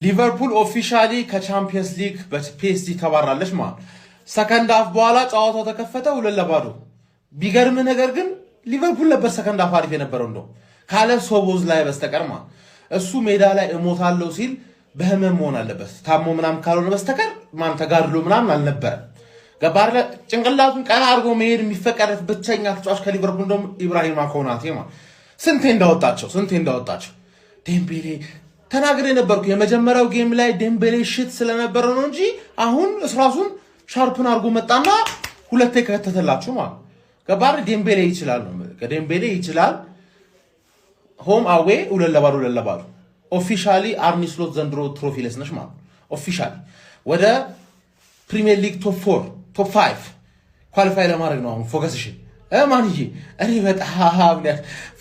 ሊቨርፑል ኦፊሻሊ ከቻምፒየንስ ሊግ በፒኤስጂ ተባራለች ማለት ሰከንድ ሃፍ በኋላ ጨዋታው ተከፈተ 2-2 ቢገርም ነገር ግን ሊቨርፑል ነበር ሰከንድ ሃፍ አሪፍ የነበረው እንደው ካለ ሶቦዝ ላይ በስተቀር ማለት እሱ ሜዳ ላይ እሞታለሁ ሲል በህመም መሆን አለበት ታሞ ምናም ካልሆነ በስተቀር ማን ተጋድሎ ምናም አልነበረ ገባር ጭንቅላቱን ቀና አርጎ መሄድ የሚፈቀደት ብቸኛ ተጫዋች ከሊቨርፑል እንደውም ኢብራሂማ ኮናቴ ማለት ስንቴ እንዳወጣቸው ዴምቤሌ ተናግሬ ነበርኩ የመጀመሪያው ጌም ላይ ዴምቤሌ ሽት ስለነበረ ነው እንጂ አሁን ራሱን ሻርፕን አርጎ መጣና ሁለቴ ከተተላችሁ ማለት ገባር ዴምቤሌ ይችላል ነው ዴምቤሌ ይችላል ሆም አዌ 2-2 ኦፊሻሊ አርኒ ስሎት ዘንድሮ ትሮፊ ለስነሽ ማለት ኦፊሻሊ ወደ ፕሪሚየር ሊግ ቶፕ 4 ቶፕ 5 ኳሊፋይ ለማድረግ ነው አሁን ፎከስሽ ማንዬ እኔ በጣም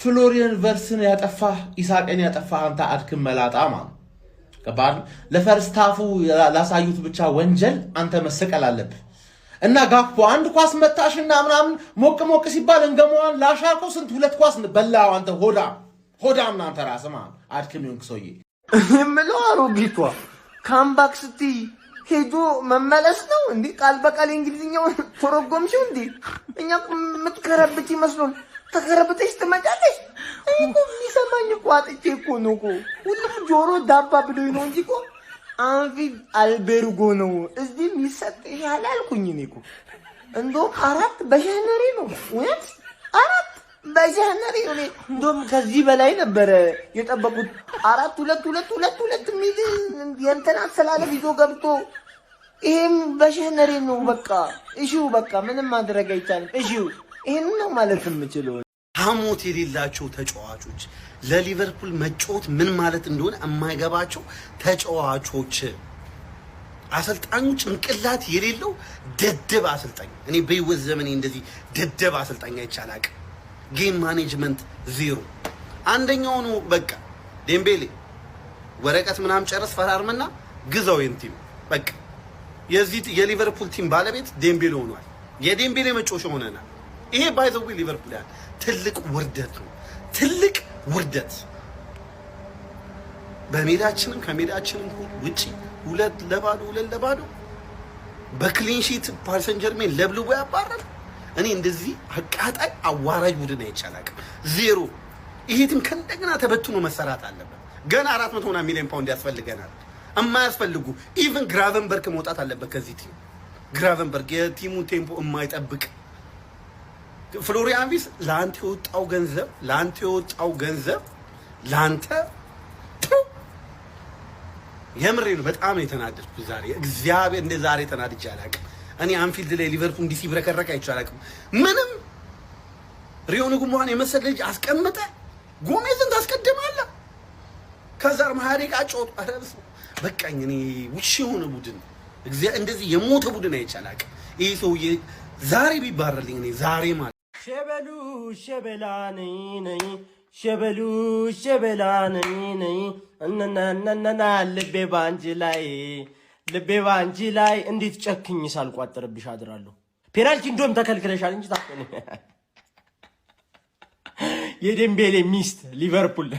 ፍሎሪያን ቨርስን ያጠፋ ኢሳቅን ያጠፋ አንተ አድክም መላጣ ማለት ገባር ለፈርስታፉ ላሳዩት ብቻ ወንጀል አንተ መሰቀል አለብህ እና ጋክፖ አንድ ኳስ መታሽና ምናምን ሞቅ ሲባል እንገመዋን ላሻርኮ ስንት ሁለት ኳስ በላው አንተ ሆዳም እናንተ ራስህ ማለት አድክም ይሁን ሰውዬ ምለው አሮጊቷ ካምባክ ስቲ ሄዶ መመለስ ነው እንዴ ቃል በቃል እንግሊዝኛው ተረጎምሽው እንዴ እኛ ምትከረብት ይመስሎን ተከረብተሽ ትመጫለሽ እኮ የሚሰማኝ እኮ አጥቼ እኮ ነው እኮ ሁሉም ጆሮ ዳባ ብሎኝ ነው እንጂ እኮ አንፊ አልቤርጎ ነው እዚህ ይሰጥሻል አልኩኝ እኔ እኮ እንደውም 4 በሸነሪ ነው ወይስ 4 በሸነሪ ነው እንደውም ከዚህ በላይ ነበር የጠበቁት 4-2-2-2 ሚል የእንትና አሰላለፍ ይዞ ገብቶ ይሄም በሸነሪ ነው በቃ እሺ በቃ ምንም ማድረግ አይቻልም እሺ ይሄን ነው ማለት የምችለው ሐሞት የሌላቸው ተጫዋቾች ለሊቨርፑል መጫወት ምን ማለት እንደሆነ የማይገባቸው ተጫዋቾች አሰልጣኙ ጭንቅላት የሌለው ደደብ አሰልጣኝ እኔ በህይወት ዘመኔ እንደዚህ ደደብ አሰልጣኝ አይቻላቅ ጌም ማኔጅመንት ዜሮ አንደኛው ነው በቃ ዴምቤሌ ወረቀት ምናም ጨርስ ፈራርመና ግዛው የንቲም በቃ የዚህ የሊቨርፑል ቲም ባለቤት ዴምቤሌ ሆኗል የዴምቤሌ መጮሽ ሆነና ይሄ ባይ ዘ ዌይ ሊቨርፑል ያ ትልቅ ውርደት ነው ትልቅ ውርደት በሜዳችንም ከሜዳችንም ውጪ 2-2 በክሊን ሺት ፓሪስ ሰን ጀርሜን ለብልቦ ያባረረ እኔ እንደዚህ አቃጣይ አዋራጅ ቡድን አይቻላል ዜሮ ይሄትም ከእንደገና ተበትኖ መሰራት አለበት ገና 400 ሚሊዮን ፓውንድ ያስፈልገናል የማያስፈልጉ ኢቭን ግራቨንበርግ መውጣት አለበት ከዚህ ቲም ግራቨንበርግ የቲሙ ቴምፖ የማይጠብቅ ፍሎሪያን ቪስ ላንተ የወጣው ገንዘብ ላንተ የምሬ ነው በጣም የተናደድኩ ዛሬ እግዚአብሔር እንደ ዛሬ ተናድጄ አላውቅም እኔ አንፊልድ ላይ ሊቨርፑል እንዲህ ሲብረከረክ አይቻላልም ምንም ሪዮን ጉማን የመሰለ ልጅ አስቀምጠ ጎሜዝን ታስቀድማለህ ከዛር ማሪቃ ጮት አረብስ በቃኝ እኔ ውሽ ሆነ ቡድን እግዚአብሔር እንደዚህ የሞተ ቡድን አይቻላልም ይሄ ሰውዬ ዛሬ ቢባረልኝ እኔ ዛሬ ማለት ሸበሉ ሸበላኒ እነነነነና ልቤ ባንቺ ላይ እንዴት ጨክኝ ሳልቋጥርብሽ አድራለሁ ፔናልቲ እንደውም ተከልክለሻል እንጂ ታቆኝ የዴምቤሌ ሚስት ሊቨርፑል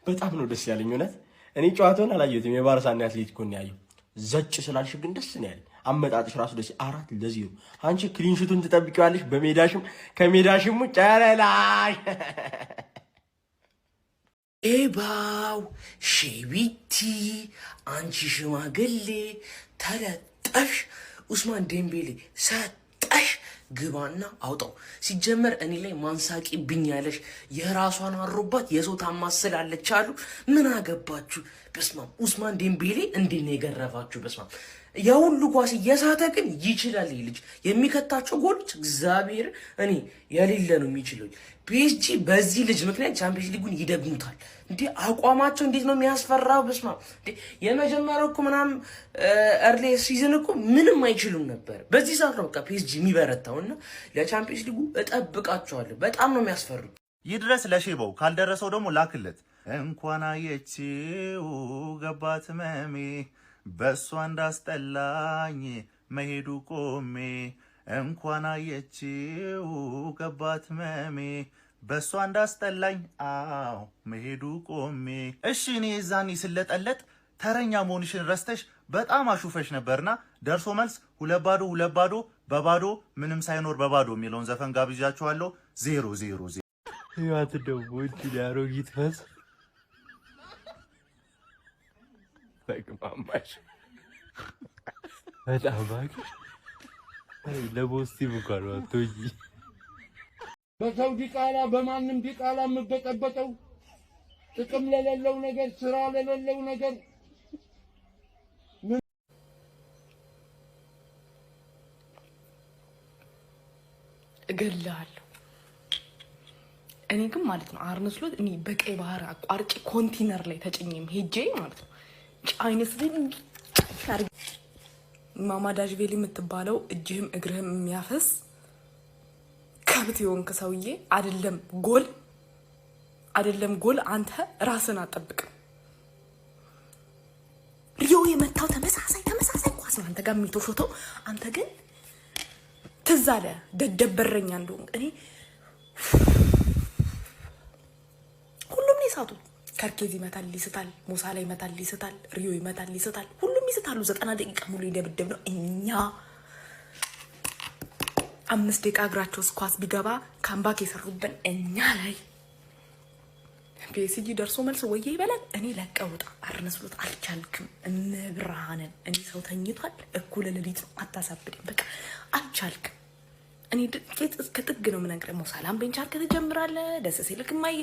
በጣም ነው ደስ ያለኝ እውነት እኔ ጨዋታውን አላየሁትም የባርሳና አትሌቲኮ ነው ያየው ዘጭ ስላልሽ ግን ደስ ነው ያለኝ አመጣጥሽ ራሱ ደስ 4-0 አንቺ ክሊን ሹቱን ትጠብቂዋለሽ በሜዳሽም ከሜዳሽም ጫራላሽ ኤባው ሼቢቲ አንቺ ሽማግሌ ተለጠሽ ኡስማን ዴምቤሌ ሰጠሽ ግባና አውጣው ሲጀመር እኔ ላይ ማንሳቂብኝ ያለሽ የራሷን አሮባት የሰው ታማስላለች አሉ ምን አገባችሁ በስማም ኡስማን ዴምቤሌ እንዴት ነው የገረፋችሁ በስማም ያውሉ ኳስ እየሳተ ግን ይችላል ልጅ የሚከታቸው ጎሎች እግዚአብሔር እኔ የሌለ ነው የሚችለው ፒኤስጂ በዚህ ልጅ ምክንያት ቻምፒየንስ ሊጉን ይደግሙታል እንዴ አቋማቸው እንዴት ነው የሚያስፈራው በስማ እንዴ የመጀመሪያው እኮ ምናም እርሊ ሲዝን እኮ ምንም አይችሉም ነበር በዚህ ሰዓት ነው በቃ ፒኤስጂ የሚበረታውና ለቻምፒየንስ ሊጉ እጠብቃቸዋለሁ በጣም ነው የሚያስፈሩት ይድረስ ለሼባው ካልደረሰው ደግሞ ላክለት እንኳን አየችው ገባት መሜ በሷ እንዳስጠላኝ መሄዱ ቆሜ እንኳን አየችው ገባት መሜ በእሷ እንዳስጠላኝ አዎ መሄዱ ቆሜ። እሺ እኔ የዛኔ ስለጠለጥ ተረኛ መሆንሽን ረስተሽ በጣም አሹፈሽ ነበርና ደርሶ መልስ 2-2 በባዶ ምንም ሳይኖር በባዶ የሚለውን ዘፈን ጋብዣችኋለሁ። 0-0 ህይወት ደግሞ እንጂ ያሮጊት ፈስ ተግማማሽ በጣም ባክ ለቦስቲ እንኳን ወጥቶኝ በሰው ዲቃላ በማንም ዲቃላ የምበጠበጠው ጥቅም ለሌለው ነገር ስራ ለሌለው ነገር እገልሃለሁ። እኔ ግን ማለት ነው አርነ ስሎት እኔ በቀይ ባህር አቋርጬ ኮንቲነር ላይ ተጭኝም ሄጄ ማለት ነው ቻይነስ ላይ ማማዳጅቬሊ የምትባለው እጅህም እግርህም የሚያፈስ ከብት የሆንክ ሰውዬ አይደለም ጎል አንተ ራስን አጠብቅም። ሪዮ የመታው ተመሳሳይ ኳስ ነው አንተ ጋር የሚተሾተው። አንተ ግን ትዝ አለ ደደብ በረኛ እንደሆንክ። እኔ ሁሉም ይሳቱ። ከርኬዝ ይመታል ይስታል፣ ሞሳላ ይመታል ይስታል፣ ሪዮ ይመታል ይስታል፣ ሁሉም ይስታሉ። 90 ደቂቃ ሙሉ ይደብደብ ነው። እኛ 5 ደቂቃ እግራቸው ኳስ ቢገባ ካምባክ የሰሩብን እኛ ላይ ፒኤስጂ ደርሶ መልስ ወየ ይበላል። እኔ ለቀውጣ አርነ ስሎት አልቻልክም። እንብርሃንን እኔ ሰው ተኝቷል። እኩለ ሌሊት ነው። አታሳብደኝ። በቃ አልቻልክም። እኔ ጥቂት እስከ ጥግ ነው የምነግርህ። ሞሳላም ቤንች አድርገህ ትጀምራለህ። ደስ ሲልክ ማይ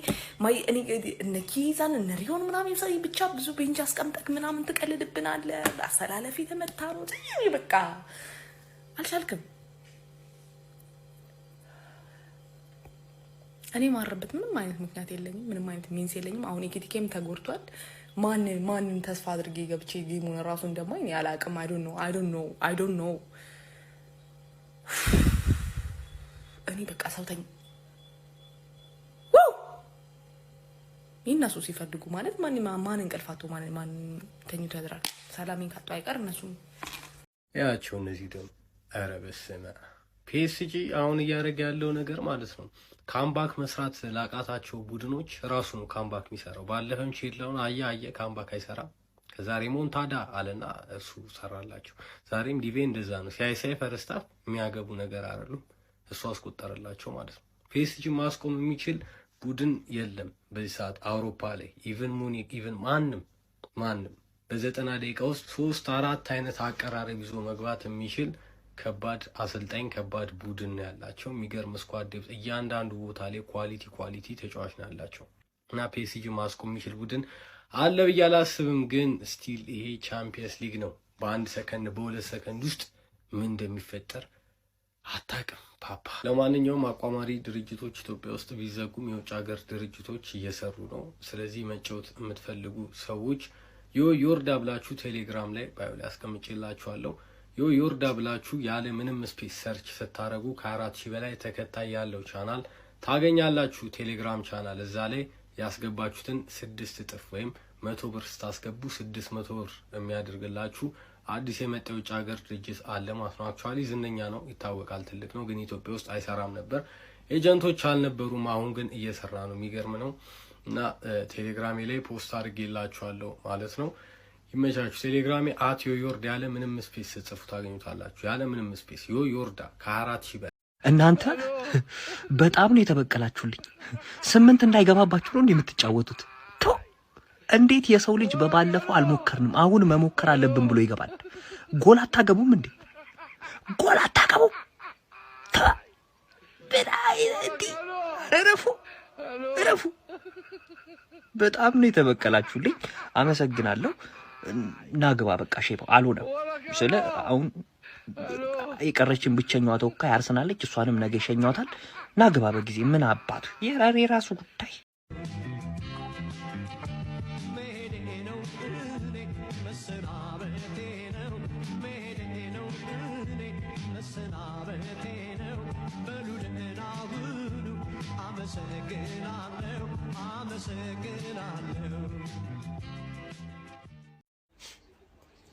እኔ እነ ኪዛን እነ ሪዮን ምናምን ይሰይ ብቻ ብዙ ቤንች አስቀምጠክ ምናምን ትቀልድብናለህ። አስተላለፊ ተመታ ነው። በቃ አልቻልክም። እኔ ማረበት ምንም አይነት ምክንያት የለኝም። ምንም አይነት ሚንስ የለኝም። አሁን ኤኬቲኬም ተጎድቷል። ማንን ተስፋ አድርጌ ገብቼ ጌሙን ራሱ እንደማይ እኔ አላውቅም። አይ ዶንት ኖ እኔ በቃ ሰውተኝ ይነሱ ሲፈልጉ ማለት ማን እንቅልፋቶ ማን ተኝቶ ያድራል። ሰላሜን ካጡ አይቀር እነሱም ያቸው እነዚህ ደግሞ ኧረ በስመ አብ ፒኤስጂ አሁን እያደረገ ያለው ነገር ማለት ነው ካምባክ መስራት ላቃታቸው ቡድኖች ራሱ ነው ካምባክ የሚሰራው። ባለፈም ቼላውን አየ ካምባክ አይሰራም። ከዛ ሪሞንታዳ አለና እሱ ሰራላቸው። ዛሬም ዲቬ እንደዛ ነው። ሲያይሳይ ፈርስታፍ የሚያገቡ ነገር አይደሉም። እሱ አስቆጠረላቸው ማለት ነው። ፒኤስጂ ማስቆም የሚችል ቡድን የለም በዚህ ሰዓት አውሮፓ ላይ ኢቨን ሙኒክ ኢቨን ማንም በ90 ደቂቃ ውስጥ 3-4 አይነት አቀራረብ ይዞ መግባት የሚችል ከባድ አሰልጣኝ ከባድ ቡድን ነው ያላቸው። የሚገርም ስኳድ ዴፕዝ እያንዳንዱ ቦታ ላይ ኳሊቲ ተጫዋች ነው ያላቸው እና ፒኤስጂ ማስቆም የሚችል ቡድን አለ ብዬ አላስብም። ግን ስቲል ይሄ ቻምፒየንስ ሊግ ነው። በ1 ሰከንድ በ2 ሰከንድ ውስጥ ምን እንደሚፈጠር አታውቅም ፓፓ። ለማንኛውም አቋማሪ ድርጅቶች ኢትዮጵያ ውስጥ ቢዘጉም የውጭ ሀገር ድርጅቶች እየሰሩ ነው። ስለዚህ መጫወት የምትፈልጉ ሰዎች ዮርዳ ብላችሁ ቴሌግራም ላይ ባዮ ላይ አስቀምጬላችኋለሁ። ዮርዳ ብላችሁ ያለ ምንም ስፔስ ሰርች ስታረጉ ከ4000 በላይ ተከታይ ያለው ቻናል ታገኛላችሁ። ቴሌግራም ቻናል እዛ ላይ ያስገባችሁትን 6 እጥፍ ወይም 100 ብር ስታስገቡ 600 ብር የሚያደርግላችሁ አዲስ የመጣ የውጭ ሀገር ድርጅት አለ ማለት ነው። አክቹአሊ ዝነኛ ነው፣ ይታወቃል፣ ትልቅ ነው። ግን ኢትዮጵያ ውስጥ አይሰራም ነበር፣ ኤጀንቶች አልነበሩም። አሁን ግን እየሰራ ነው። የሚገርም ነው። እና ቴሌግራሜ ላይ ፖስት አድርጌላችኋለሁ ማለት ነው። ይመቻችሁ። ቴሌግራሜ @ዮርዳ ያለ ምንም ስፔስ ጽፉ ታገኙታላችሁ። ያለ ምንም ስፔስ ዮርዳ ከ4000 በላይ። እናንተ በጣም ነው የተበቀላችሁልኝ። 8 እንዳይገባባችሁ ነው የምትጫወቱት። እንዴት የሰው ልጅ በባለፈው አልሞከርንም አሁን መሞከር አለብን ብሎ ይገባል? ጎል አታገቡም እንዴ? ጎል አታገቡም? እረፉ። በጣም ነው የተበቀላችሁልኝ። አመሰግናለሁ። ናግባ በቃ ሼባው አልሆነም። ስለ አሁን የቀረችን ብቸኛዋ ተወካይ አርሰናለች። እሷንም ነገ ይሸኛታል። ናግባ በጊዜ ምን አባቱ የራሱ ጉዳይ።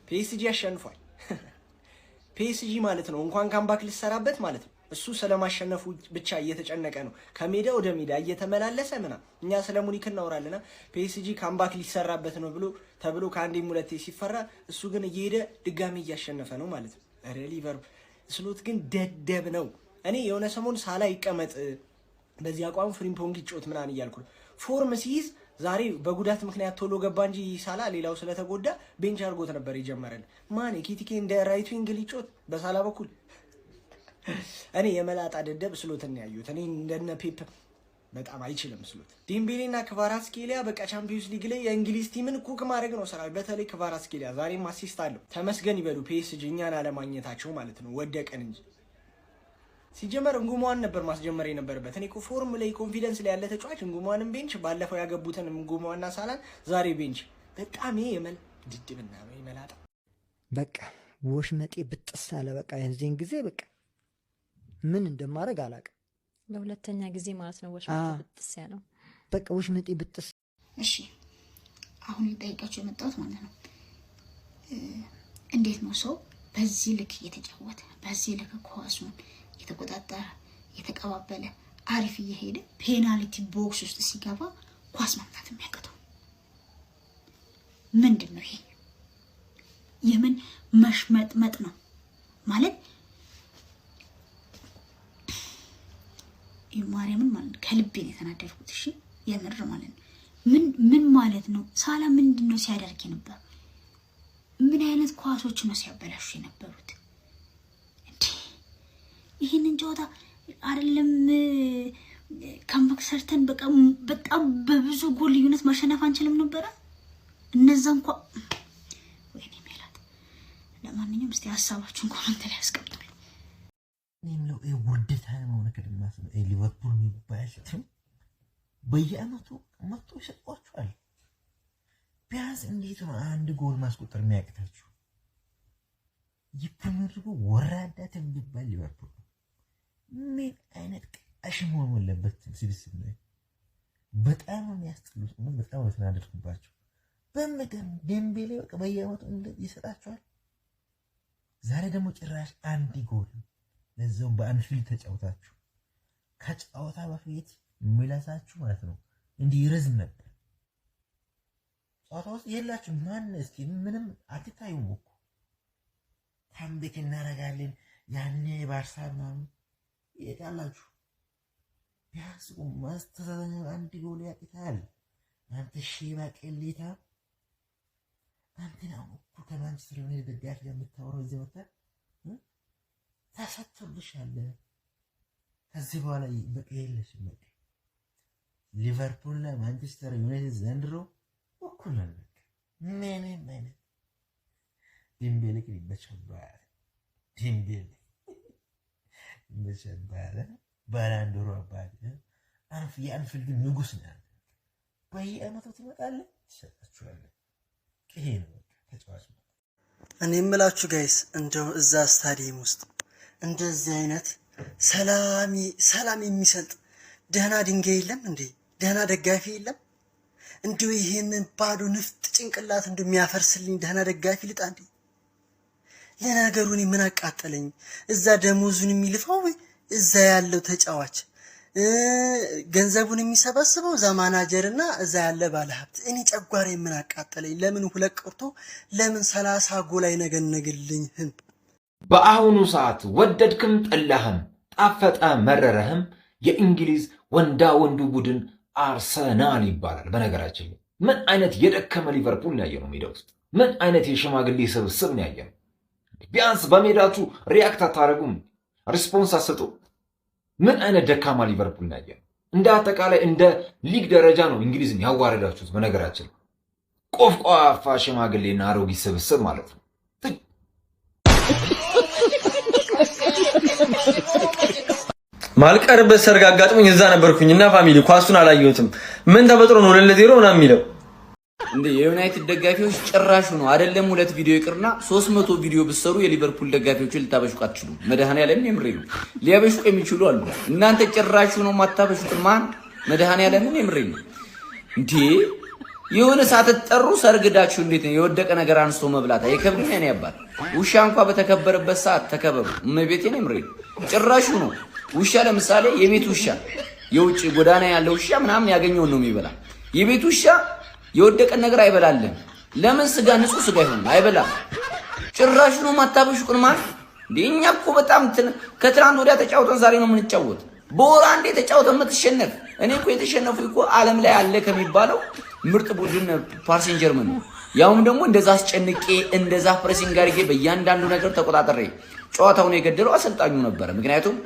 ፒኤስጂ ያሸንፏል። ፒኤስጂ ማለት ነው እንኳን ካምባክ ልሰራበት ማለት ነው እሱ ስለማሸነፉ ብቻ እየተጨነቀ ነው። ከሜዳ ወደ ሜዳ እየተመላለሰ እኛ ስለ ሙኒክ እናወራለና ፒኤስጂ ካምባክ ሊሰራበት ነው ተብሎ ከአንዴም ሁለቴ ሲፈራ እሱ ግን እየሄደ ድጋሚ እያሸነፈ ነው ማለት ነው። ኧረ ሊቨርፑል ስሎት ግን ደደብ ነው። እኔ የሆነ ሰሞን ሳላ ይቀመጥ በዚህ አቋም ፍሪምፖንግ ይጮት ምናምን እያልኩ ነው። ፎርም ሲይዝ ዛሬ በጉዳት ምክንያት ቶሎ ገባ እንጂ ሳላ ሌላው ስለተጎዳ ቤንች አድርጎት ነበር የጀመረን። ማን ኪቲኬ እንደ ራይት ዊንግ ሊጮት በሳላ በኩል እኔ የመላጣ ደደብ ስሎትን ያዩት። እኔ እንደነ ፔፕ በጣም አይችልም ስሎት። ዴምቤሌና ክቫራትስኬሊያ በቃ ቻምፒዮንስ ሊግ ላይ የእንግሊዝ ቲምን ኩክ ማድረግ ነው ስራ። በተለይ ክቫራትስኬሊያ ዛሬም አሲስት አለው። ተመስገን ይበሉ ፒኤስጂ እኛን አለማግኘታቸው ማለት ነው። ወደቀን እንጂ ሲጀመር እንጉማን ነበር ማስጀመር የነበረበት። እኔ እኮ ፎርም ላይ ኮንፊደንስ ላይ ያለ ተጫዋች እንጉማንም ቤንች፣ ባለፈው ያገቡትን እንጉማና ሳላን ዛሬ ቤንች። በጣም ይሄ የመል ድድብና ይመላጣ በቃ ወሽመጤ ብጥስ አለ። በቃ የዚህን ጊዜ በቃ ምን እንደማደርግ አላውቅም። ለሁለተኛ ጊዜ ማለት ነው ወሽመጤ ብጥስ ያለው። በቃ ወሽመጤ ብጥስ። እሺ አሁን ልጠይቃችሁ የመጣሁት ማለት ነው እንዴት ነው ሰው በዚህ ልክ እየተጫወተ በዚህ ልክ ኳሱን የተቆጣጠረ የተቀባበለ አሪፍ እየሄደ ፔናልቲ ቦክስ ውስጥ ሲገባ ኳስ ማምታት የሚያቀተው ምንድነው? ይሄ የምን መሽመጥመጥ ነው ማለት? ማርያምን ማለት ከልቤ ነው የተናደድኩት። እሺ የምር ማለት ነው። ምን ማለት ነው? ሳላ ምንድነው ሲያደርግ ነበር? ምን አይነት ኳሶች ነው ሲያበላሹ የነበሩት? ይሄንን ጨዋታ አይደለም ካምባክ ሰርተን በቃ በጣም በብዙ ጎል ልዩነት ማሸነፍ አንችልም ነበር። እነዛ እንኳን ወይኔ ሜላት። ለማንኛውም እስቲ ሀሳባችሁን ኮሜንት ላይ አስቀምጡ። ነው ውርደት ነው ነገር ማለት ነው። ሊቨርፑል የሚባል ቲም በየአመቱ መጥቶ ይሰጧቸዋል። ቢያንስ እንዴት ነው አንድ ጎል ማስቆጠር የሚያቅታችሁ? የፕሪሚየር ሊጉ ወራዳ ቲም የሚባል ሊቨርፑል ምን አይነት ቀሽ መሆን አለበት? ስብስብ ነው። በጣም የሚያስጠሉት ነው። በጣም ተናደድኩባቸው። በመገም ዴምቤሌ በቃ በየአመቱ እንደዚህ ይሰጣቸዋል። ዛሬ ደግሞ ጭራሽ አንድ ጎል ለዛው በአንፊልድ ተጫውታችሁ ከጨዋታ በፊት ምላሳችሁ ማለት ነው እንዲህ ይረዝም ነበር። ጨዋታ ውስጥ የላችሁም። ማን እስኪ ምንም አትታዩም እኮ ካምቤክ እናደርጋለን ያኔ ባርሳ ምናምን ይሄዳላችሁ። ቢያንስ ማስተዛዘኛ አንድ ጎል ያቅታል። አንተ ሺባ ቅሌታ አንተ ነው እኮ ከማንቸስተር ዩናይትድ ደጋፊ የምታወራው እዚህ ወጣ ታሳጥቶልሻል። ከዚህ በኋላ በቃ የለሽም። በቃ ሊቨርፑልና ማንቸስተር ዩናይትድ ዘንድሮ እኩል ነው። በቃ ምንም አይነት ዴምቤሌ ግን ይመቸባል። ዴምቤሌ ይመቸባል። ባላንዶሮ አባል የአንፊልድ ንጉስ ነው። በየአመቱ ትመጣለህ፣ ትሰጣችኋለህ። ይሄ ነው ተጫዋች። እኔ የምላችሁ ጋይስ እንደው እዛ ስታዲየም ውስጥ እንደዚህ አይነት ሰላም የሚሰጥ ደህና ድንጋይ የለም እንዴ? ደህና ደጋፊ የለም? እንዲሁ ይሄንን ባዶ ንፍጥ ጭንቅላት እንደሚያፈርስልኝ ደህና ደጋፊ ልጣ እንዴ? ለነገሩ እኔ ምን አቃጠለኝ? እዛ ደሞዙን የሚልፈው እዛ ያለው ተጫዋች ገንዘቡን የሚሰበስበው እዛ ማናጀርና እዛ ያለ ባለሀብት። እኔ ጨጓሬ ምን አቃጠለኝ? ለምን ሁለት ቀርቶ ለምን 30 ጎል አይነገነግልኝም? በአሁኑ ሰዓት ወደድክም ጠላህም ጣፈጠ መረረህም የእንግሊዝ ወንዳ ወንዱ ቡድን አርሰናል ይባላል። በነገራችን ላይ ምን አይነት የደከመ ሊቨርፑል ነው ያየነው ሜዳ ውስጥ? ምን አይነት የሽማግሌ ስብስብ ነው ያየነው? ቢያንስ በሜዳችሁ ሪያክት አታረጉም? ሪስፖንስ አሰጡ? ምን አይነት ደካማ ሊቨርፑል ነው ያየነው? እንደ አጠቃላይ እንደ ሊግ ደረጃ ነው እንግሊዝን ያዋረዳችሁት። በነገራችን ላይ ቆፍቋፋ ሽማግሌና አሮጊት ስብስብ ማለት ነው። ማልቀርበት ሰርግ አጋጥሞኝ እዛ ነበርኩኝና ፋሚሊ ኳሱን አላየሁትም። ምን ተፈጥሮ ነው 2-0 ምናምን የሚለው እንዴ? የዩናይትድ ደጋፊዎች ጭራሹ ነው አይደለም 2 ቪዲዮ ይቅርና 300 ቪዲዮ ብትሰሩ የሊቨርፑል ደጋፊዎችን ልታበሽቁ አትችሉም። መድኃኒዓለም የምሬ ነው። ሊያበሽቁ የሚችሉ አሉ። እናንተ ጭራሹ ነው ማታበሽቁት። ማን መድኃኒዓለም የምሬ ነው እንዴ? የሆነ ሳትጠሩ ሰርግዳችሁ እንዴት ነው የወደቀ ነገር አንስቶ መብላት አይከብድም? ያኔ ያባል ውሻ እንኳን በተከበረበት ሰዓት ተከበሩ። እመቤቴ ነው ምሬ ጭራሹ ነው ውሻ ለምሳሌ የቤት ውሻ የውጭ ጎዳና ያለ ውሻ ምናምን ያገኘውን ነው የሚበላ። የቤት ውሻ የወደቀን ነገር አይበላልም። ለምን? ስጋ ንጹህ ስጋ ይሆን አይበላም። ጭራሹ ነው ማታበሽቁን ማለት እኛ እኮ በጣም ከትናንት ወዲያ ተጫውተን ዛሬ ነው የምንጫወት። በወር አንዴ ተጫውተን የምትሸነፍ እኔ እኮ የተሸነፉ እኮ ዓለም ላይ አለ ከሚባለው ምርጥ ቡድን ፓሪስ ጀርመን ነው። ያውም ደግሞ እንደዛ አስጨንቄ እንደዛ ፕሬሲንግ አድርጌ በእያንዳንዱ ነገር ተቆጣጠሬ ጨዋታውን የገደለው አሰልጣኙ ነበረ። ምክንያቱም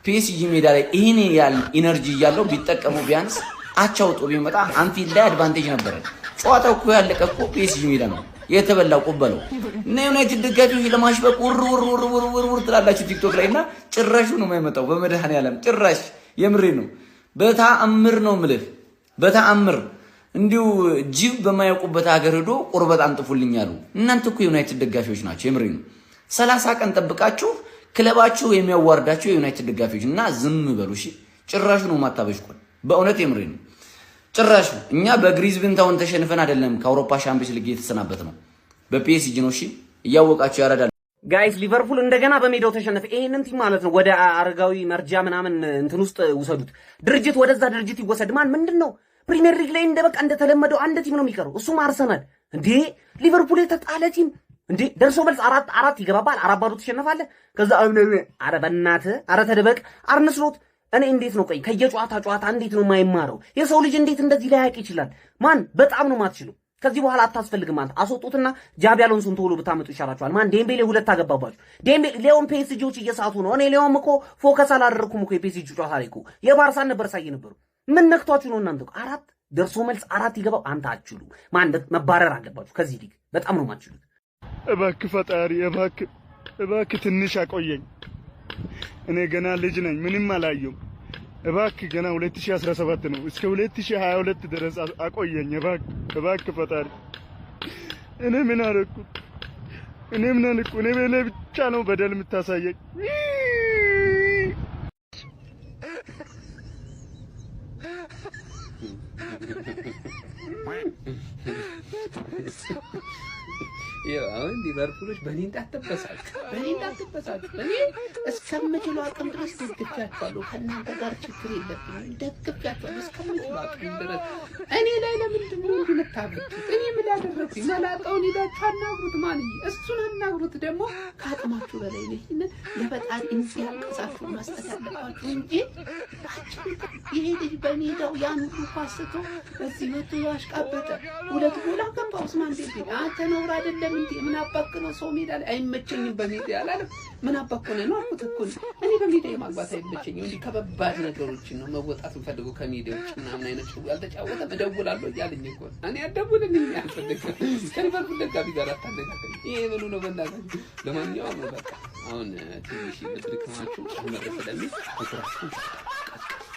ፒኤስጂ ሜዳ ላይ ይህን ያህል ኢነርጂ እያለው ቢጠቀሙ ቢያንስ አቻውጦ ቢመጣ አንፊልድ ላይ አድቫንቴጅ ነበረ። ጨዋታው እኮ ያለቀ እኮ ፒኤስጂ ሜዳ ነው የተበላው ቁበለው እና ዩናይትድ ደጋፊዎች ለማሽበቅ ውር ትላላችሁ ቲክቶክ ላይ እና ጭራሹ ነው የማይመጣው። በመድኃኔዓለም ጭራሽ የምሬ ነው። በተአምር ነው ምልህ በተአምር እንዲሁ ጅብ በማያውቁበት ሀገር ሄዶ ቁርበት አንጥፉልኛሉ። እናንተ እኮ ዩናይትድ ደጋፊዎች ናቸው። የምሬ ነው። 30 ቀን ጠብቃችሁ ክለባችሁ የሚያዋርዳችሁ የዩናይትድ ደጋፊዎች እና ዝም በሉ እሺ። ጭራሹ ነው ማታበሽቁን። በእውነት የምሬ ነው። ጭራሹ እኛ በግሪዝቢን ታውን ተሸንፈን አይደለም ከአውሮፓ ሻምፒዮንስ ሊግ የተሰናበት ነው በፒኤስጂ ነው። እሺ እያወቃችሁ ያረዳል። ጋይስ ሊቨርፑል እንደገና በሜዳው ተሸነፈ። ይሄንን ቲም ማለት ነው ወደ አረጋዊ መርጃ ምናምን እንትን ውስጥ ውሰዱት። ድርጅት ወደዛ ድርጅት ይወሰድ። ምንድነው ፕሪሚየር ሊግ ላይ በቃ እንደተለመደው አንድ ቲም ነው የሚቀረው፣ እሱም አርሰናል። እንዴ ሊቨርፑል የተጣለ ቲም እንዴ ደርሶ መልስ አራት ይገባባል። 4-0 ተሸነፋለህ። ከዛ አረ በእናትህ አረ ተደበቅ አርነ ስሎት። እኔ እንዴት ነው ከየጨዋታ እንዴት ነው የማይማረው? የሰው ልጅ እንዴት እንደዚህ ላያውቅ ይችላል? በጣም ነው የማትችለው። ከዚህ በኋላ አታስፈልግም። አንተ አስወጡትና ጃቢ አሎንሶን ቶሎ ብታመጡ ይሻላችኋል። ዴምቤሌ 2 አገባባችሁ። ሌውን ፒኤስጂዎች እየሳቱ ነው። እኔ ሌውም እኮ ፎከስ አላደረኩም እኮ የፒኤስጂ ጨዋታ ላይ እኮ የባርሳን ነበር ሳይ ነበሩ። ምን ነክቷችሁ ነው እናንተ? 4 ደርሶ መልስ 4 ይገባው። አንተ አትችሉ መባረር አለባችሁ ከዚህ ሊግ። በጣም ነው የማትችሉት። እባክህ ፈጣሪ እባክህ ትንሽ አቆየኝ። እኔ ገና ልጅ ነኝ፣ ምንም አላየሁም። እባክህ ገና 2017 ነው፣ እስከ 2022 ድረስ አቆየኝ። እባክህ ፈጣሪ። እኔ ምን አደረኩት? እኔ በላይ ብቻ ነው በደል የምታሳየኝ። አሁን ሊቨርፑሎች በእኔ እንዳትበሳጩ እኔ እስከምችለው አቅም ድረስ ደግፌያቸዋለሁ። ከእናንተ ጋር ችግር የለብኝም። ደግፌያቸዋለሁ እስከምችለው አቅም ድረስ። እኔ ላይ ለምንድን ነው እንዲህ የምታብቱት? እኔ ምን ያደረኩኝ? መላጣውን ሄዳችሁ አናግሩት። ማንዬ እሱን አናግሩት። ደግሞ ከአቅማችሁ በላይ ነው። ይህንን ለፈጣሪ እንዲያንቀሳችሁ መስጠት ያለባችሁ እንጂ ይሄ ልጅ በሜዳው ያን ሁሉ ኳስ ስቶ እዚህ መቶ ያሽቃበጠ 2 ጎል አገባ። ኡስማን ዴምቤሌ አንተ ነውር አይደለም እንዴ? ምን አባክ ነው ሰው ሜዳ ላይ አይመቸኝም በሜዳ ያላለም ምን አባክ ነው አልኩት እኮ እኔ በሜዳ ማግባት አይመቸኝም። እንዲህ ከበባድ ነገሮችን ነው መወጣት የምፈልገው ከሜዳ ውጭ ምናምን አይነት ሹ ያልተጫወተ እደውላለሁ እያለኝ እኮ እኔ አደውልልኝ አልፈልግም። ከሊቨርፑል ደጋፊ ጋር አታነጋገኝ። ይሄ ምኑ ነው በእናትህ? ለማንኛውም በቃ አሁን ትንሽ ልትልከማችሁ ጨመረ ስለሚል ትኩራችሁ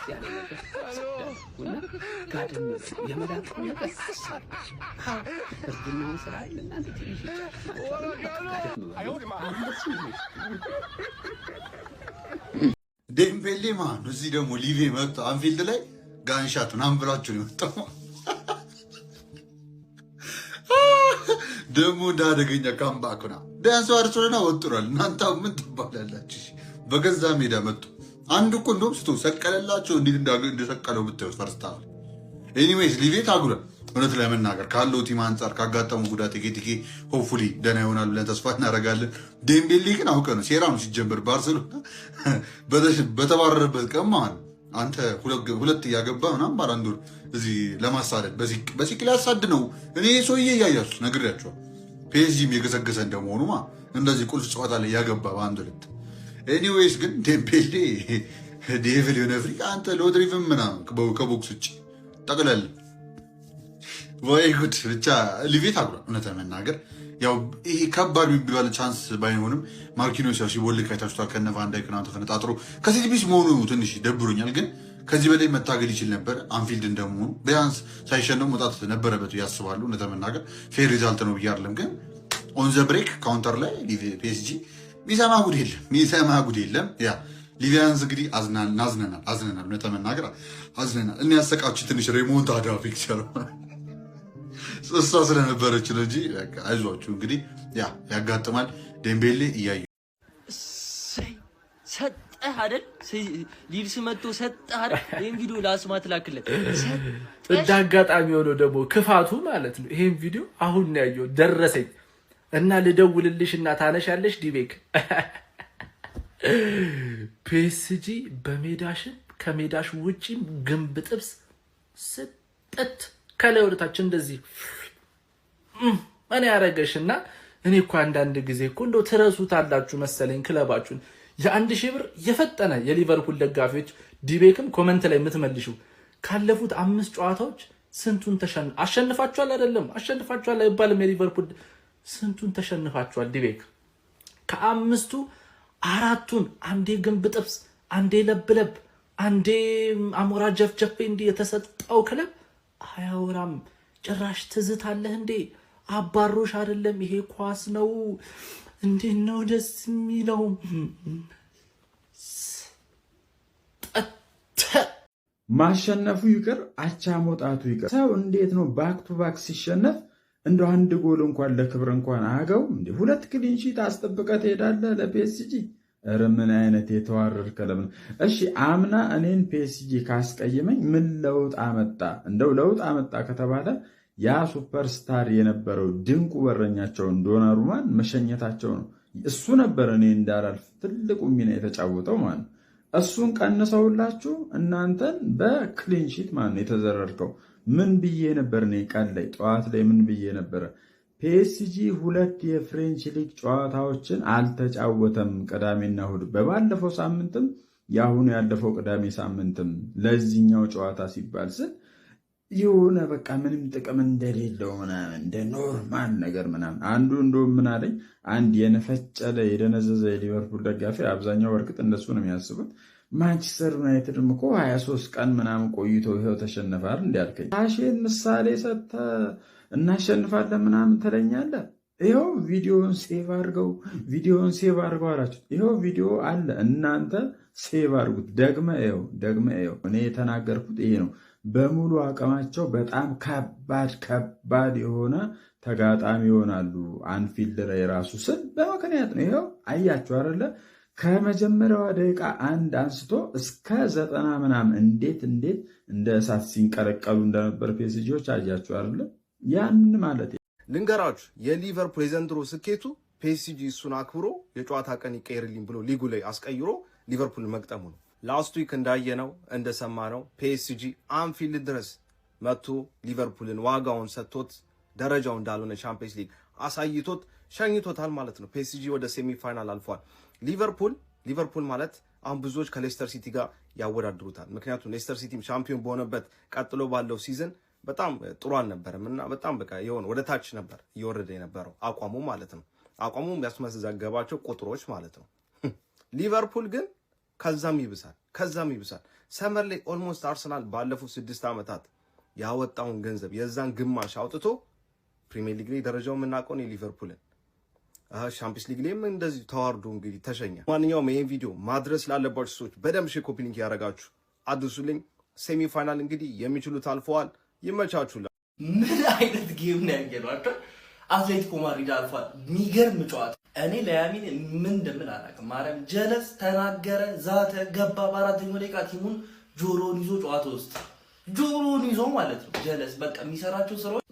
ያለ ነገር እና ጋደም የመዳን ነገር አሳብ እርግናውን ስራ እናንተ ትንሽ ዴምቤሌ ማን ነው? እዚህ ደግሞ ሊቬ መጥቶ አንፊልድ ላይ ጋንሻት ምናምን ብላችሁ ነው የመጣው። ደግሞ እንዳደገኛ ካምባክና ዳንስ አርሶና ወጥሯል። እናንተ ምን ትባላላችሁ? በገዛ ሜዳ መጡ። አንዱ እኮ እንደውም ስቶ ሰቀለላቸው። እንዴት እንደሰቀለው ብታዩት ፈርስታ። ኤኒዌይስ ሊቬ ታጉሏል። እውነት ለመናገር ካለው ቲም አንጻር ካጋጠሙ ጉዳት ቲኬ ሆፕፉሊ ደህና ይሆናል ብለን ተስፋ እናደርጋለን። ዴምቤሌ ግን አውቀ ነው ሴራ ነው ሲጀምር። ባርሴሎና በተባረረበት ቀን ማለት አንተ ሁለት እያገባ ምናምን ባላንዶር እዚህ ለማሳደድ በሲቅ ሊያሳድ ነው። እኔ ሰውዬ እያያችሁ ነግሬያቸዋል። ፒኤስጂም የገሰገሰ እንደመሆኑ እንደዚህ ቁልፍ ጨዋታ ላይ ያገባ በአንድ ሁለት። ኤኒዌይስ ግን ዴምቤሌ ዴቪል የሆነ ፍሪ አንተ ሎድሪቭም ምናምን ከቦክስ ውጭ ጠቅለል ወይ ጉድ። ብቻ ሊቬ ታጉሏል። እውነት ለመናገር ያው ይሄ ከባድ የሚባል ቻንስ ባይሆንም ማርኪኖስ ያው ሲቦልክ አይታችኋል። ከነ ቫን ዳይክ ምናምን ተፈነጣጥሮ ከሴት ፒስ መሆኑ ትንሽ ደብሮኛል። ግን ከዚህ በላይ መታገል ይችል ነበር። አንፊልድ እንደመሆኑ ቢያንስ ሳይሸነው መውጣት ነበረበት ያስባሉ። እውነት ለመናገር ፌር ሪዛልት ነው ብዬ አይደለም። ግን ኦን ዘ ብሬክ ካውንተር ላይ ፒኤስጂ ሚሰማ ጉድ የለም። ያ ሊቪያንስ እንግዲህ አዝነናል። እውነት ለመናገር አዝነናል። እኔ ያሰቃችሁ ትንሽ ሬሞንታዳ ፒክቸር እሷ ስለነበረች ነው እንጂ አይዟችሁ እንግዲህ ያጋጥማል። ዴምቤሌ እያዩ ሰጠህ አይደል? ሊድስ መጥቶ ሰጠህ አይደል? ይሄን ቪዲዮ ለአስማት ላክለት። እንደ አጋጣሚ ሆኖ ደግሞ ክፋቱ ማለት ነው ይሄን ቪዲዮ አሁን ነው ያየው ደረሰኝ እና ልደውልልሽ እና ታነሻለሽ ዲቤክ ፒኤስጂ በሜዳሽን ከሜዳሽ ውጪ ግንብ ጥብስ ስጠት ከላይ ወደታች እንደዚህ ማን ያረገሽና እኔ እኮ አንዳንድ ጊዜ እኮ እንደው ትረሱታላችሁ መሰለኝ ክለባችሁን የ1000 ብር የፈጠነ የሊቨርፑል ደጋፊዎች ዲቤክም ኮሜንት ላይ የምትመልሹ ካለፉት 5 ጨዋታዎች ስንቱን አሸንፋችኋል አይደለም አሸንፋችኋል አይባልም የሊቨርፑል ስንቱን ተሸንፋችኋል ዲቤክ ከአምስቱ 4ቱን አንዴ ግንብ ጥብስ አንዴ ለብለብ አንዴ አሞራ ጀፍጀፍ እንዲ የተሰጠው ክለብ አያወራም ጭራሽ ትዝታለህ እንዴ አባሮሽ አይደለም ይሄ ኳስ ነው እንዴ ነው ደስ የሚለው ማሸነፉ ይቅር አቻ መውጣቱ ይቅር ሰው እንዴት ነው ባክ ቱ ባክ ሲሸነፍ እንደ አንድ ጎል እንኳን ለክብር እንኳን አገው እንዴ 2 ክሊን ሺት አስጠብቀህ ትሄዳለህ ለፒኤስጂ ኧረ ምን አይነት የተዋረድ ክለብ ነው እሺ አምና እኔን ፒኤስጂ ካስቀየመኝ ምን ለውጥ አመጣ እንደው ለውጥ አመጣ ከተባለ ያ ሱፐርስታር የነበረው ድንቁ በረኛቸው ዶናሩማን መሸኘታቸው ነው እሱ ነበር እኔ እንዳላልፍ ትልቁ ሚና የተጫወተው ማለት እሱን ቀንሰውላችሁ እናንተን በክሊን ሺት ማለት የተዘረርከው ምን ብዬ ነበር እኔ ቃል ላይ ጠዋት ላይ ምን ብዬ ነበር ፒኤስጂ 2 የፍሬንች ሊግ ጨዋታዎችን አልተጫወተም ቅዳሜና እሁድ በባለፈው ሳምንትም ያሁን ያለፈው ቅዳሜ ሳምንትም ለዚህኛው ጨዋታ ሲባል ስል የሆነ በቃ ምንም ጥቅም እንደሌለው ምናምን እንደ ኖርማል ነገር ምናምን አንዱ እንደውም ምን አለኝ አንድ የነፈጨለ የደነዘዘ የሊቨርፑል ደጋፊ አብዛኛው በርግጥ እንደሱ ነው የሚያስቡት ማንቸስተር ዩናይትድም እኮ 23 ቀን ምናምን ቆይቶ ይሄው ተሸነፋል እንዲያልከኝ ታሼን ምሳሌ ሰጥተ እናሸንፋለን ምናምን ትለኛለህ ይሄው ቪዲዮን ሴቭ አድርገው አላችሁ ይሄው ቪዲዮ አለ እናንተ ሴቭ አድርጉት ደግመ ይሄው እኔ የተናገርኩት ይሄ ነው በሙሉ አቅማቸው በጣም ከባድ የሆነ ተጋጣሚ ይሆናሉ አንፊልድ ላይ ራሱ ስል በመክንያት ነው ይሄው አያችሁ አይደለ ከመጀመሪያዋ ደቂቃ አንድ አንስቶ እስከ 90 ምናምን እንዴት እንደ እሳት ሲንቀለቀሉ እንደነበር ፒኤስጂዎች አያችሁ አይደለ ያንን ማለት ልንገራችሁ የሊቨርፑል የዘንድሮ ስኬቱ ፒኤስጂ እሱን አክብሮ የጨዋታ ቀን ይቀየርልኝ ብሎ ሊጉ ላይ አስቀይሮ ሊቨርፑል መግጠሙ ነው ላስት ዊክ እንዳየነው እንደሰማነው ፒኤስጂ አንፊልድ ድረስ መጥቶ ሊቨርፑልን ዋጋውን ሰጥቶት ደረጃው እንዳልሆነ ቻምፒየንስ ሊግ አሳይቶት ሸኝቶታል ማለት ነው ፒኤስጂ ወደ ሴሚ ፋይናል አልፏል ሊቨርፑል ማለት አሁን ብዙዎች ከሌስተር ሲቲ ጋር ያወዳድሩታል ምክንያቱም ሌስተር ሲቲ ቻምፒዮን በሆነበት ቀጥሎ ባለው ሲዝን በጣም ጥሩ አልነበረም እና በጣም በቃ የሆነ ወደ ታች ነበር እየወረደ የነበረው አቋሙ ማለት ነው አቋሙ ያስመዘገባቸው ቁጥሮች ማለት ነው ሊቨርፑል ግን ከዛም ይብሳል ሰመር ላይ ኦልሞስት አርሰናል ባለፉት 6 ዓመታት ያወጣውን ገንዘብ የዛን ግማሽ አውጥቶ ፕሪሚየር ሊግ ላይ ደረጃውን የምናውቀው የሊቨርፑልን ሻምፒየንስ ሊግ ላይም እንደዚህ ተዋርዶ እንግዲህ ተሸኘ ማንኛውም ይሄን ቪዲዮ ማድረስ ላለባችሁ ሰዎች በደም ሼር ኮፒ ሊንክ ያደርጋችሁ አድርሱልኝ ሴሚ ፋይናል እንግዲህ የሚችሉት አልፈዋል ይመቻችሁ ምን አይነት ጌም ነው ያየነው አይደል አትሌቲኮ ማድሪድ አልፏል የሚገርም ጨዋታ እኔ ለያሚን ምን እንደምን አላውቅም ማርያም ጀለስ ተናገረ ዛተ ገባ በአራተኛው ደቂቃ ቲሙን ጆሮን ይዞ ጨዋታ ውስጥ ጆሮን ይዞ ማለት ነው ጀለስ በቃ የሚሰራቸው ስራዎች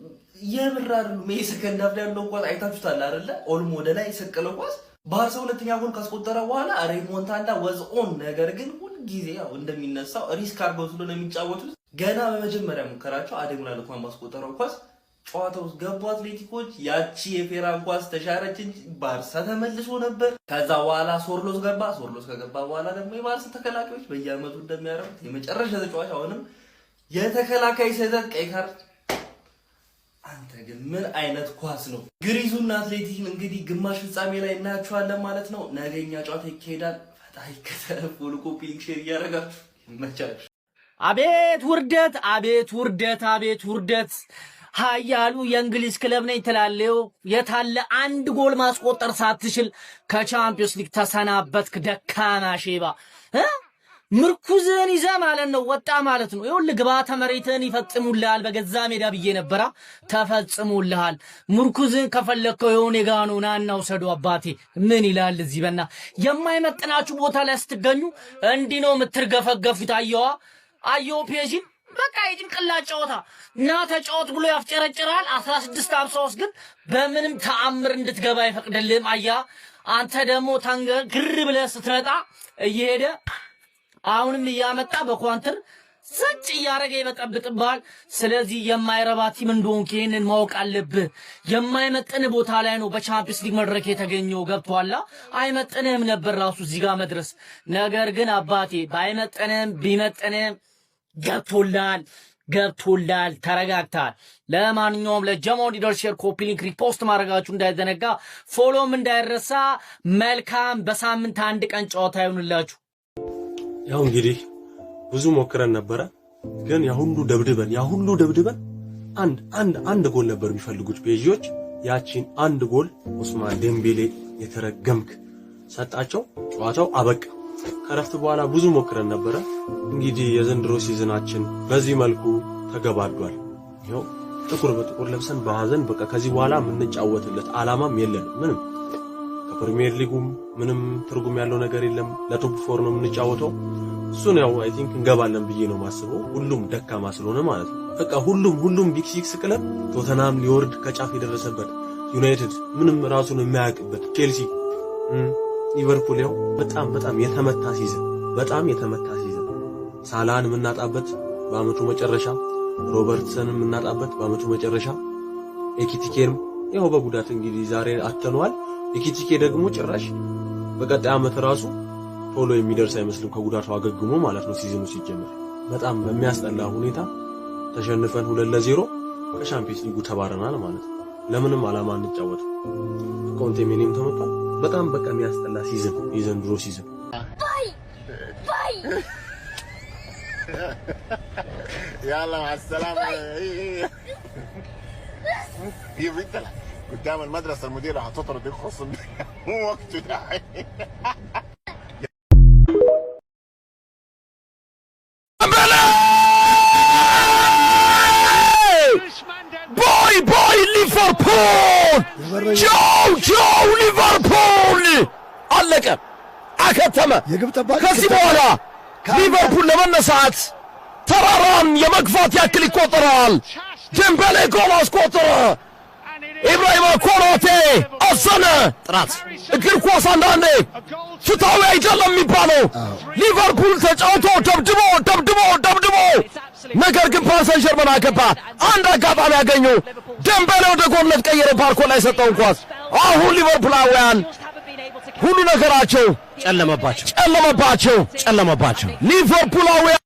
የምራሩ ሰከንድ ሃፍ ላይ ያለው ኳስ አይታችሁታል አይደለ ኦልሞ ወደ ላይ ሰቀለው ኳስ ባርሳ ሁለተኛ ጎል ካስቆጠረ በኋላ ሬሞንታንዳ ወዝ ኦን ነገር ግን ሁሉ ጊዜ ያው እንደሚነሳው ሪስክ አርገው ስለሆነ የሚጫወቱት ገና በመጀመሪያ ሙከራቸው አደግና ለኳን ማስቆጠረው ኳስ ጨዋታው ውስጥ ገቡ አትሌቲኮች ያቺ የፌራን ኳስ ተሻረች እንጂ ባርሳ ተመልሶ ነበር ከዛ በኋላ ሶርሎስ ከገባ በኋላ ደግሞ የባርሳ ተከላካዮች በየአመቱ እንደሚያደርጉት የመጨረሻ ተጫዋች አሁንም የተከላካይ ሰዘት ቀይ ካርድ አንተ ግን ምን አይነት ኳስ ነው ግሪዙና አትሌቲክን እንግዲህ ግማሽ ፍጻሜ ላይ እናያቸዋለን ማለት ነው ነገኛ ጨዋታ ይካሄዳል ፈጣሪ ከተፉሉ ኮፒ ሊንክ ሼር ያደርጋችሁ ይመቻችሁ አቤት ውርደት ሀያሉ የእንግሊዝ ክለብ ነኝ ትላለህ የታለ አንድ ጎል ማስቆጠር ሳትችል ከቻምፒየንስ ሊግ ተሰናበትክ ደካማ ሼባ ምርኩዝን ይዘ ማለት ነው ወጣ ማለት ነው። ይኸውልህ ግብዓተ መሬትን ይፈጽሙልሃል በገዛ ሜዳ ብዬ ነበራ ተፈጽሙልሃል። ምርኩዝን ከፈለከው የሆነ ጋኑ ናና ውሰዱ አባቴ ምን ይላል እዚህ በና የማይመጥናችሁ ቦታ ላይ ስትገኙ እንዲህ ነው የምትርገፈገፉት። አየዋ ፔጂን በቃ የጭንቅላት ጨዋታ እና ተጫወት ብሎ ያፍጨረጭራል። 1653 ግን በምንም ተአምር እንድትገባ አይፈቅድልህም። አንተ ደግሞ ግር ብለህ ስትመጣ እየሄደ አሁንም እያመጣ በኳንተር ዘጭ እያረገ ይበጠብጥብሃል። ስለዚህ የማይረባ ቲም እንደሆንክ ይሄንን ማወቅ አለብህ። የማይመጥን ቦታ ላይ ነው በቻምፒየንስ ሊግ መድረክ የተገኘው። ገብቶሃል? አይመጥንም ነበር ራሱ እዚህ ጋር መድረስ። ነገር ግን አባቴ ባይመጥንም ቢመጥንም ገብቶላል፣ ተረጋግታል። ለማንኛውም ለጀማው ሊደር ሼር፣ ኮፒ ሊንክ፣ ሪፖስት ማድረጋችሁ እንዳይዘነጋ፣ ፎሎም እንዳይረሳ። መልካም በሳምንት አንድ ቀን ጨዋታ ይሁንላችሁ። ያው እንግዲህ ብዙ ሞክረን ነበረ፣ ግን ያሁሉ ደብድበን አንድ ጎል ነበር የሚፈልጉት ፔጂዎች። ያቺን አንድ ጎል ኡስማን ዴምቤሌ የተረገምክ ሰጣቸው። ጨዋታው አበቃ። ከረፍት በኋላ ብዙ ሞክረን ነበረ። እንግዲህ የዘንድሮ ሲዝናችን በዚህ መልኩ ተገባዷል። ያው ጥቁር በጥቁር ለብሰን በሐዘን በቃ ከዚህ በኋላ የምንጫወትለት አላማም የለንም ምንም። ከፕሪሚየር ሊጉም ምንም ትርጉም ያለው ነገር የለም። ለቶፕ 4 ነው የምንጫወተው። እሱን ያው አይ ቲንክ እንገባለን ብዬ ነው ማስበው። ሁሉም ደካማ ስለሆነ ማለት ነው። በቃ ሁሉም ቢግ ሲክስ ክለብ ቶተናም ሊወርድ ከጫፍ የደረሰበት፣ ዩናይትድ ምንም ራሱን የማያውቅበት፣ ቼልሲ፣ ሊቨርፑል ያው በጣም የተመታ ሲዝን ሳላህን የምናጣበት በአመቱ መጨረሻ፣ ሮበርትሰንን የምናጣበት በአመቱ መጨረሻ፣ ኤኪቲኬንም ያው በጉዳት እንግዲህ ዛሬ አተነዋል። ኤኪቲኬ ደግሞ ጭራሽ በቀጣይ አመት ራሱ ቶሎ የሚደርስ አይመስልም ከጉዳቱ አገግሞ ማለት ነው። ሲዝኑ ሲጀምር በጣም በሚያስጠላ ሁኔታ ተሸንፈን 2-0 ከሻምፒየንስ ሊጉ ተባረናል ማለት ነው። ለምንም አላማ እንጫወት ኮንቴሚኒም ተመጣጣ በጣም በቃ የሚያስጠላ ሲዝን የዘንድሮ ሲዝን። يلا مع السلامة. هي بنت قدام المدرسة المديرة هتطرد الخصم مو وقته داعي. باي ليفربول ጆው ሊቨርፑል አለቀ አከተመ። ከዚህ በኋላ ሊቨርፑል ለመነሳት ተራራን የመግፋት ያክል ይቆጠራል። ዴምቤሌ ጎል አስቆጠረ። ኢብራሂማ ኮናቴ አዘነ። ጥራት እግር ኳስ አንዳንዴ ፍትሃዊ አይደለም የሚባለው። ሊቨርፑል ተጫውቶ ደብድቦ ነገር ግን ፓሪስ ሰን ዠርመን አገባ። አንድ አጋጣሚ ያገኙ። ዴምቤሌ ወደ ጎልነት ቀየረ። ባርኮ ላይ ሰጠውን ኳስ። አሁን ሊቨርፑላውያን ሁሉ ነገራቸው ጨለመባቸው። ሊቨርፑላውያን